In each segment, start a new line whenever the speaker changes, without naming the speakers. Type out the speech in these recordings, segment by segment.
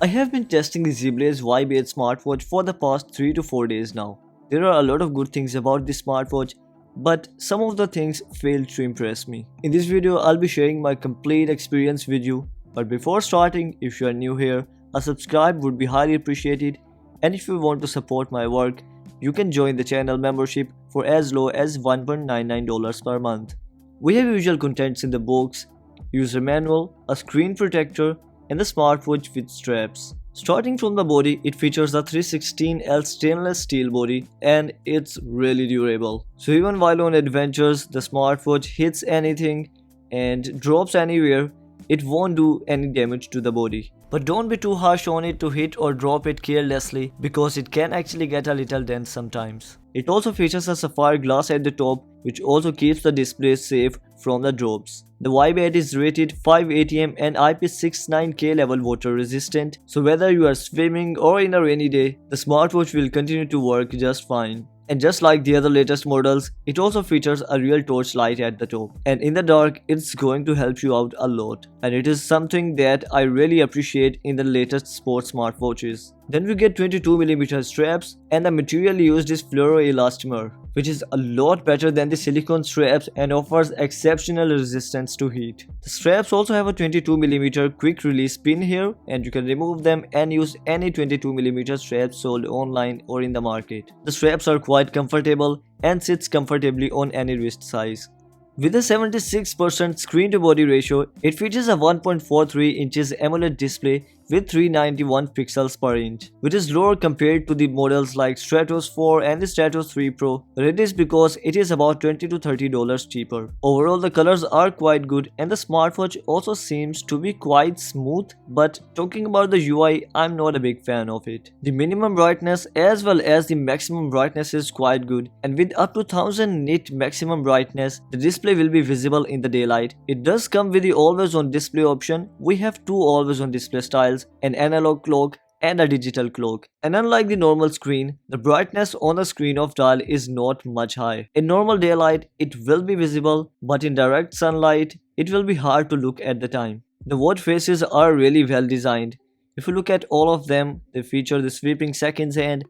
I have been testing the Zeblaze Vibe 8 smartwatch for the past 3 to 4 days now. There are a lot of good things about this smartwatch, but some of the things failed to impress me. In this video, I'll be sharing my complete experience with you. But before starting, if you are new here, a subscribe would be highly appreciated, and if you want to support my work, you can join the channel membership for as low as $1.99 per month. We have usual contents in the box, user manual, a screen protector, and the smartwatch with straps. Starting from the body, it features a 316L stainless steel body and it's really durable. So even while on adventures, the smartwatch hits anything and drops anywhere, it won't do any damage to the body. But don't be too harsh on it to hit or drop it carelessly because it can actually get a little dense sometimes. It also features a sapphire glass at the top, which also keeps the display safe from the drops. The Vibe 8 is rated 5 ATM and IP69K level water resistant, so whether you are swimming or in a rainy day, the smartwatch will continue to work just fine. And just like the other latest models, it also features a real torch light at the top. And in the dark, it's going to help you out a lot. And it is something that I really appreciate in the latest sports smartwatches. Then we get 22mm straps, and the material used is fluoroelastomer, which is a lot better than the silicone straps and offers exceptional resistance to heat. The straps also have a 22mm quick release pin here, and you can remove them and use any 22mm straps sold online or in the market. The straps are quite comfortable and sits comfortably on any wrist size. With a 76% screen to body ratio, it features a 1.43 inches AMOLED display with 391 pixels per inch, which is lower compared to the models like Stratos 4 and the Stratos 3 Pro, but it is because it is about $20 to $30 cheaper. Overall, the colors are quite good and the smartwatch also seems to be quite smooth, but talking about the UI, I'm not a big fan of it. The minimum brightness as well as the maximum brightness is quite good, and with up to 1000 nit maximum brightness, the display will be visible in the daylight. It does come with the always on display option. We have two always on display styles, an analog clock and a digital clock. And unlike the normal screen, the brightness on the screen of dial is not much high. In normal daylight, it will be visible, but in direct sunlight, it will be hard to look at the time. The watch faces are really well designed. If you look at all of them, they feature the sweeping seconds hand,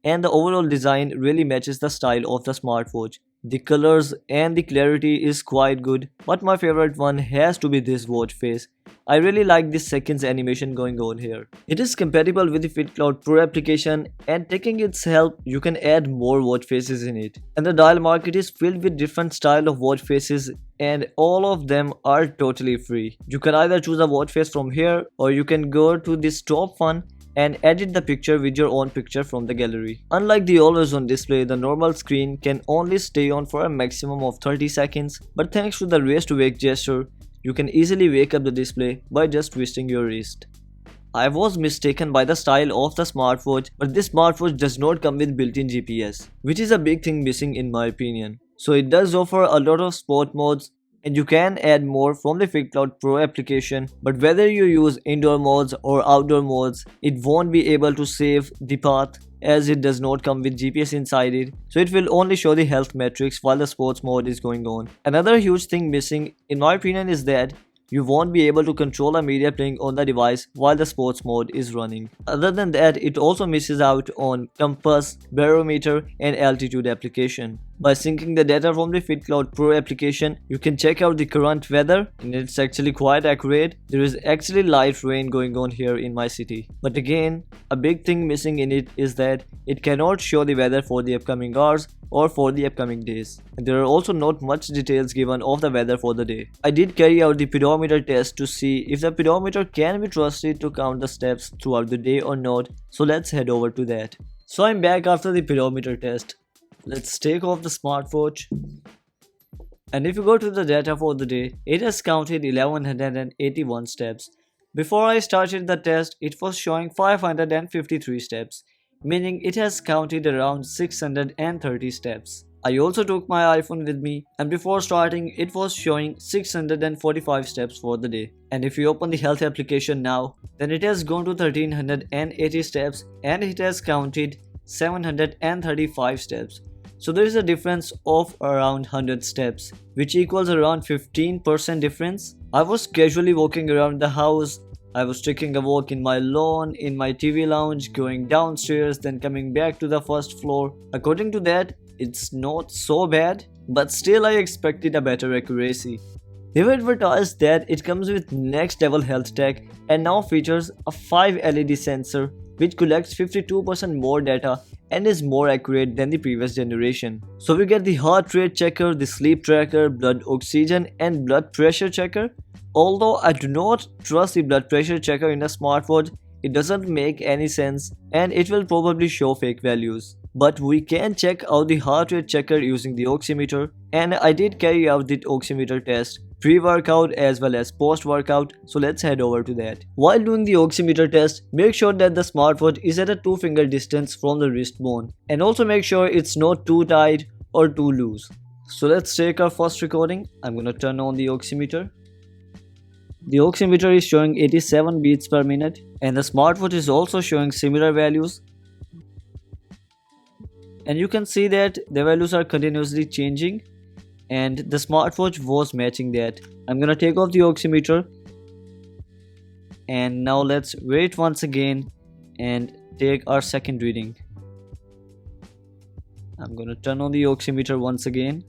and the overall design really matches the style of the smartwatch. The colors and the clarity is quite good, but my favorite one has to be this watch face. I really like this seconds animation going on here. It is compatible with the FitCloud Pro application, and taking its help, you can add more watch faces in it. And the dial market is filled with different style of watch faces, and all of them are totally free. You can either choose a watch face from here, or you can go to this top one and edit the picture with your own picture from the gallery. Unlike the always on display, the normal screen can only stay on for a maximum of 30 seconds, but thanks to the raise to wake gesture, you can easily wake up the display by just twisting your wrist. I was mistaken by the style of the smartwatch, but this smartwatch does not come with built-in GPS, which is a big thing missing in my opinion. So it does offer a lot of sport modes, and you can add more from the FitCloud Pro application, but whether you use indoor modes or outdoor modes, it won't be able to save the path as it does not come with GPS inside it, so it will only show the health metrics while the sports mode is going on. Another huge thing missing in my opinion is that you won't be able to control the media playing on the device while the sports mode is running. Other than that, it also misses out on compass, barometer and altitude application. By syncing the data from the FitCloud Pro application, you can check out the current weather, and it's actually quite accurate. There is actually light rain going on here in my city. But again, a big thing missing in it is that it cannot show the weather for the upcoming hours or for the upcoming days. And there are also not much details given of the weather for the day. I did carry out the pedometer test to see if the pedometer can be trusted to count the steps throughout the day or not, so let's head over to that. So I'm back after the pedometer test. Let's take off the smartwatch, and if you go to the data for the day, it has counted 1181 steps. Before I started the test, it was showing 553 steps, meaning it has counted around 630 steps. I also took my iPhone with me, and before starting it was showing 645 steps for the day. And if you open the health application now, then it has gone to 1380 steps and it has counted 735 steps. So there is a difference of around 100 steps, which equals around 15% difference. I was casually walking around the house. I was taking a walk in my lawn, in my TV lounge, going downstairs, then coming back to the first floor. According to that, it's not so bad, but still I expected a better accuracy. They were advertised that it comes with next level health tech and now features a 5 LED sensor which collects 52% more data and is more accurate than the previous generation. So we get the heart rate checker, the sleep tracker, blood oxygen and blood pressure checker. Although I do not trust the blood pressure checker in a smartwatch, it doesn't make any sense and it will probably show fake values. But we can check out the heart rate checker using the oximeter, and I did carry out the oximeter test pre-workout as well as post-workout, so let's head over to that. While doing the oximeter test, make sure that the smartwatch is at a 2-finger distance from the wrist bone, and also make sure it's not too tight or too loose. So let's take our first recording. I'm gonna turn on the oximeter. The oximeter is showing 87 beats per minute, and the smartwatch is also showing similar values. And you can see that the values are continuously changing and the smartwatch was matching that. I'm gonna take off the oximeter and now let's wait once again and take our second reading. I'm gonna turn on the oximeter once again.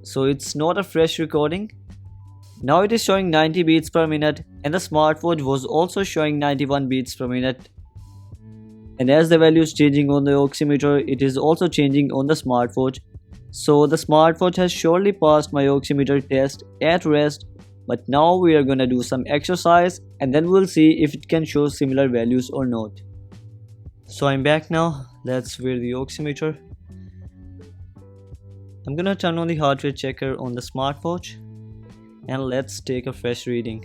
So it's not a fresh recording. Now it is showing 90 beats per minute and the smartwatch was also showing 91 beats per minute. And as the value is changing on the oximeter, it is also changing on the smartwatch. So the smartwatch has surely passed my oximeter test at rest, but now we are gonna do some exercise and then we'll see if it can show similar values or not. So I'm back now. Let's wear the oximeter. I'm gonna turn on the heart rate checker on the smartwatch and let's take a fresh reading.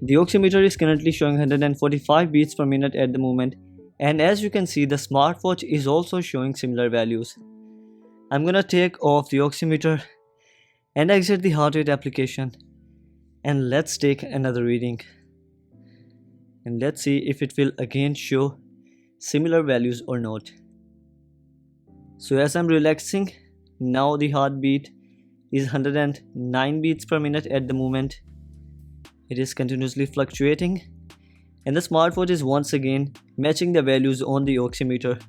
The oximeter is currently showing 145 beats per minute at the moment, and as you can see the smartwatch is also showing similar values. I'm gonna take off the oximeter and exit the heart rate application, and let's take another reading and let's see if it will again show similar values or not. So as I'm relaxing, now the heartbeat is 109 beats per minute at the moment. It is continuously fluctuating and the smartwatch is once again matching the values on the oximeter.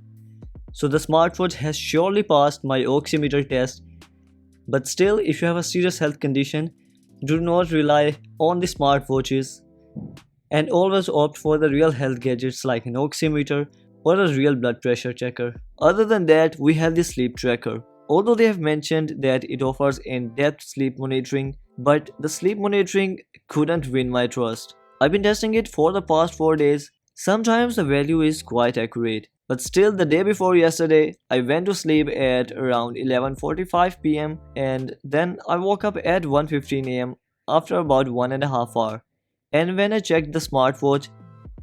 So the smartwatch has surely passed my oximeter test, but still if you have a serious health condition, do not rely on the smartwatches and always opt for the real health gadgets like an oximeter or a real blood pressure checker. Other than that, we have the sleep tracker. Although they have mentioned that it offers in-depth sleep monitoring, but the sleep monitoring couldn't win my trust. I've been testing it for the past 4 days. Sometimes the value is quite accurate, but still the day before yesterday, I went to sleep at around 11:45 PM and then I woke up at 1:15 AM after about 1.5 hours. And when I checked the smartwatch,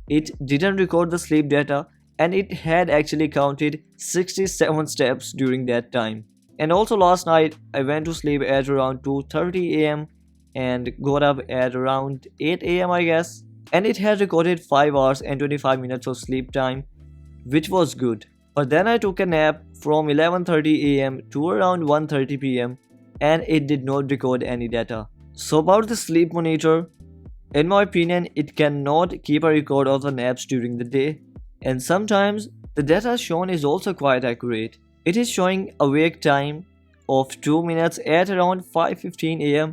it didn't record the sleep data and it had actually counted 67 steps during that time. And also last night I went to sleep at around 2:30 AM and got up at around 8 AM I guess, and it had recorded 5 hours and 25 minutes of sleep time, which was good. But then I took a nap from 11:30 AM to around 1:30 PM and it did not record any data. So about the sleep monitor, in my opinion it cannot keep a record of the naps during the day, and sometimes the data shown is also quite accurate. It is showing awake time of 2 minutes at around 5:15 AM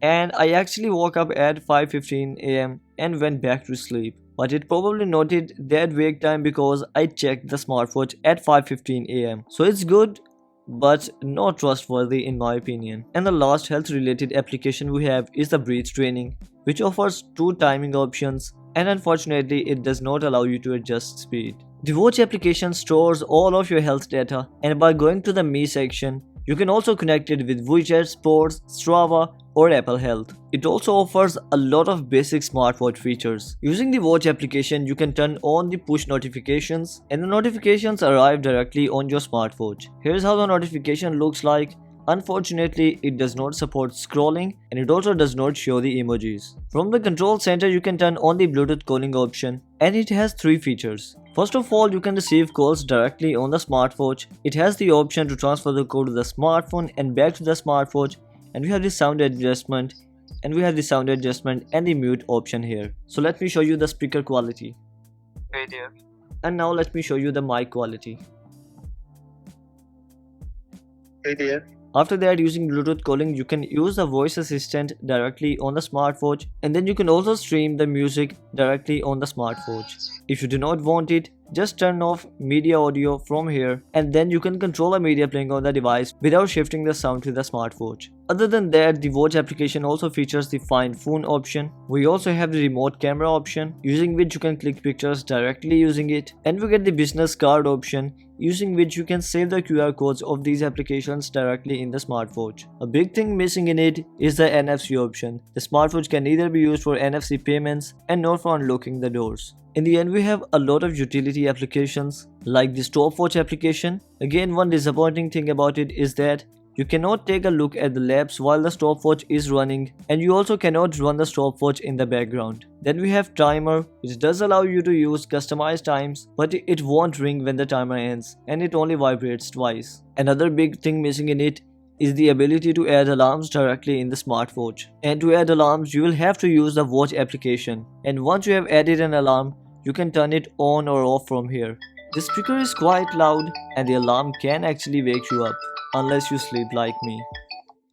and I actually woke up at 5:15 AM and went back to sleep. But it probably noted that wake time because I checked the smartwatch at 5:15 AM. So it's good but not trustworthy in my opinion. And the last health related application we have is the breath training, which offers 2 timing options and unfortunately it does not allow you to adjust speed. The watch application stores all of your health data, and by going to the Me section, you can also connect it with Widget, Sports, Strava or Apple Health. It also offers a lot of basic smartwatch features. Using the watch application, you can turn on the push notifications and the notifications arrive directly on your smartwatch. Here's how the notification looks like. Unfortunately, it does not support scrolling and it also does not show the emojis. From the control center, you can turn on the Bluetooth calling option and it has 3 features. First of all, you can receive calls directly on the smartwatch. It has the option to transfer the call to the smartphone and back to the smartwatch, and we have the sound adjustment and we have the sound adjustment and the mute option here. So let me show you the speaker quality.
Hey there.
And now let me show you the mic quality.
Hey there.
After that, using Bluetooth calling, you can use the voice assistant directly on the smartwatch, and then you can also stream the music directly on the smartwatch. If you do not want it, just turn off media audio from here, and then you can control the media playing on the device without shifting the sound to the smartwatch. Other than that, the watch application also features the find phone option. We also have the remote camera option, using which you can click pictures directly using it, and we get the business card option, using which you can save the QR codes of these applications directly in the smartwatch. A big thing missing in it is the NFC option. The smartwatch can neither be used for NFC payments and nor for unlocking the doors. In the end, we have a lot of utility applications like the stopwatch application. Again, one disappointing thing about it is that you cannot take a look at the laps while the stopwatch is running, and you also cannot run the stopwatch in the background. Then we have timer, which does allow you to use customized times, but it won't ring when the timer ends, and it only vibrates twice. Another big thing missing in it is the ability to add alarms directly in the smartwatch. And to add alarms, you will have to use the watch application, and once you have added an alarm, you can turn it on or off from here. The speaker is quite loud, and the alarm can actually wake you up, unless you sleep like me.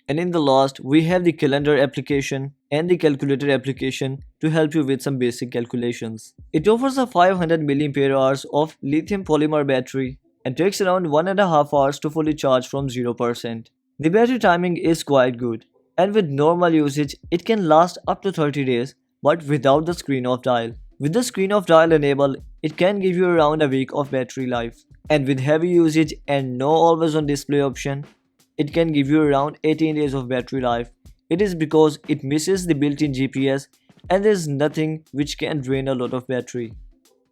And in the last, we have the calendar application and the calculator application to help you with some basic calculations. It offers a 500 mAh of lithium polymer battery and takes around 1.5 hours to fully charge from 0%. The battery timing is quite good, and with normal usage, it can last up to 30 days, but without the screen off dial. With the screen off dial enabled, it can give you around a week of battery life. And with heavy usage and no always on display option, it can give you around 18 days of battery life. It is because it misses the built-in GPS, and there is nothing which can drain a lot of battery.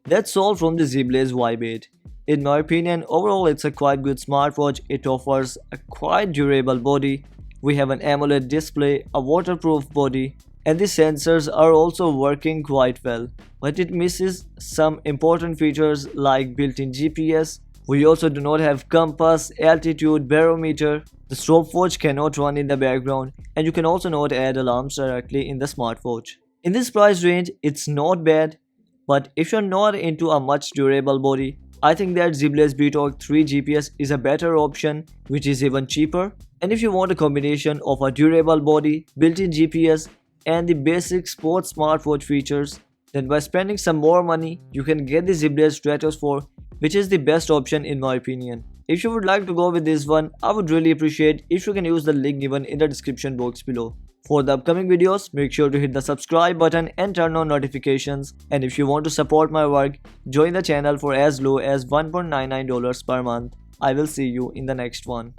That's all from the Zeblaze Vibe 8. In my opinion, overall it's a quite good smartwatch. It offers a quite durable body. We have an AMOLED display, a waterproof body, and the sensors are also working quite well. But it misses some important features like built-in GPS. We also do not have compass, altitude, barometer. The stopwatch cannot run in the background, and you can also not add alarms directly in the smartwatch. In this price range, it's not bad, but if you're not into a much durable body, I think that Zeblaze BeeTalk 3 GPS is a better option, which is even cheaper. And if you want a combination of a durable body, built-in GPS, and the basic sports smartwatch features, then by spending some more money, you can get the Zeblaze Stratos 4, which is the best option in my opinion. If you would like to go with this one, I would really appreciate if you can use the link given in the description box below. For the upcoming videos, make sure to hit the subscribe button and turn on notifications. And if you want to support my work, join the channel for as low as $1.99 per month. I will see you in the next one.